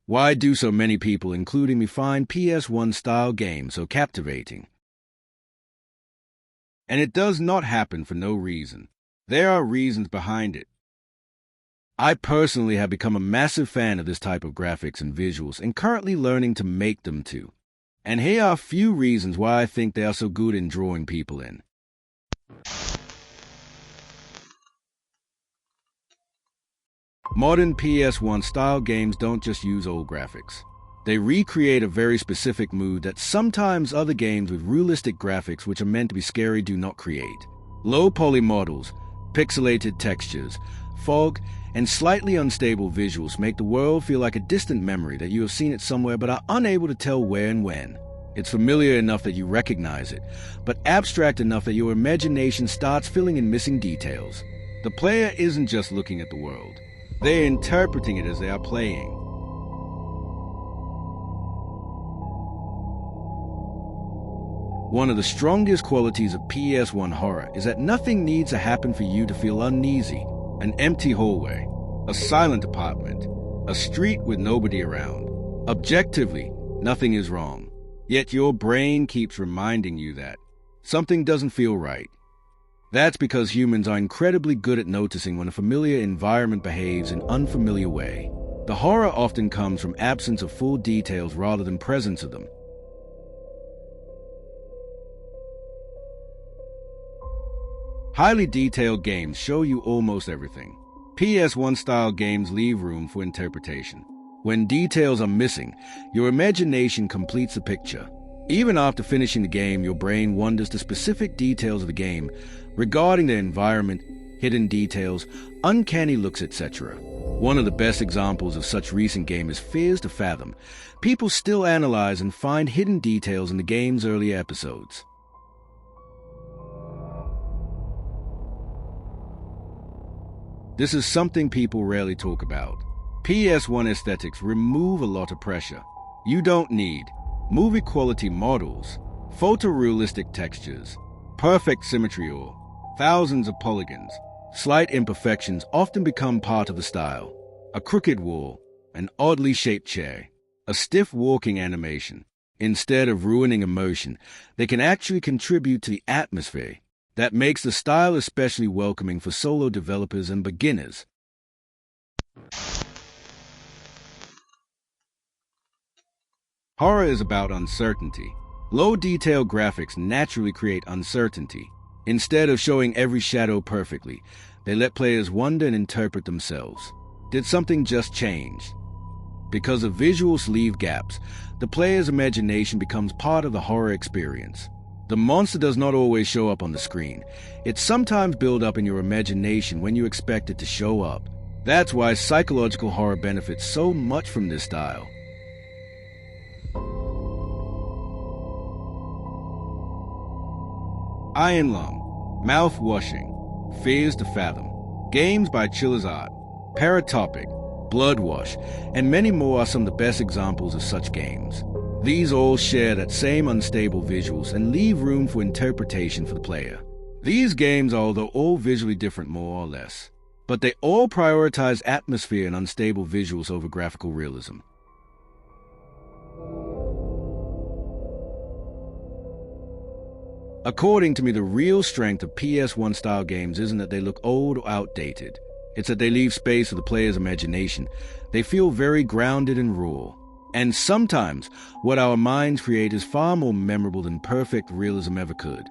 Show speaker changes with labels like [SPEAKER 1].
[SPEAKER 1] Why do so many people, including me, find PS1-style games so captivating? And it does not happen for no reason. There are reasons behind it. I personally have become a massive fan of this type of graphics and visuals and currently learning to make them too. And here are a few reasons why I think they are so good in drawing people in. Modern PS1-style games don't just use old graphics. They recreate a very specific mood that sometimes other games with realistic graphics which are meant to be scary do not create. Low-poly models, pixelated textures, fog, and slightly unstable visuals make the world feel like a distant memory that you have seen it somewhere but are unable to tell where and when. It's familiar enough that you recognize it, but abstract enough that your imagination starts filling in missing details. The player isn't just looking at the world. They're interpreting it as they are playing. One of the strongest qualities of PS1 horror is that nothing needs to happen for you to feel uneasy. An empty hallway, a silent apartment, a street with nobody around. Objectively, nothing is wrong. Yet your brain keeps reminding you that something doesn't feel right. That's because humans are incredibly good at noticing when a familiar environment behaves in an unfamiliar way. The horror often comes from absence of full details rather than presence of them. Highly detailed games show you almost everything. PS1-style games leave room for interpretation. When details are missing, your imagination completes the picture. Even after finishing the game, your brain wonders the specific details of the game regarding the environment, hidden details, uncanny looks, etc. One of the best examples of such recent game is Fears to Fathom. People still analyze and find hidden details in the game's earlier episodes. This is something people rarely talk about. PS1 aesthetics remove a lot of pressure. You don't need movie-quality models, photorealistic textures, perfect symmetry, or thousands of polygons. Slight imperfections often become part of the style. A crooked wall, an oddly shaped chair, a stiff walking animation. Instead of ruining emotion, they can actually contribute to the atmosphere that makes the style especially welcoming for solo developers and beginners. Horror is about uncertainty. Low-detail graphics naturally create uncertainty. Instead of showing every shadow perfectly, they let players wonder and interpret themselves. Did something just change? Because the visuals leave gaps, the player's imagination becomes part of the horror experience. The monster does not always show up on the screen. It's sometimes built up in your imagination when you expect it to show up. That's why psychological horror benefits so much from this style. Iron Lung, Mouth Washing, Fears to Fathom, games by Chiller's Art, Paratopic, Blood Wash, and many more are some of the best examples of such games. These all share that same unstable visuals and leave room for interpretation for the player. These games are, although all visually different more or less, but they all prioritize atmosphere and unstable visuals over graphical realism. According to me, the real strength of PS1-style games isn't that they look old or outdated. It's that they leave space for the player's imagination. They feel very grounded and raw. And sometimes, what our minds create is far more memorable than perfect realism ever could.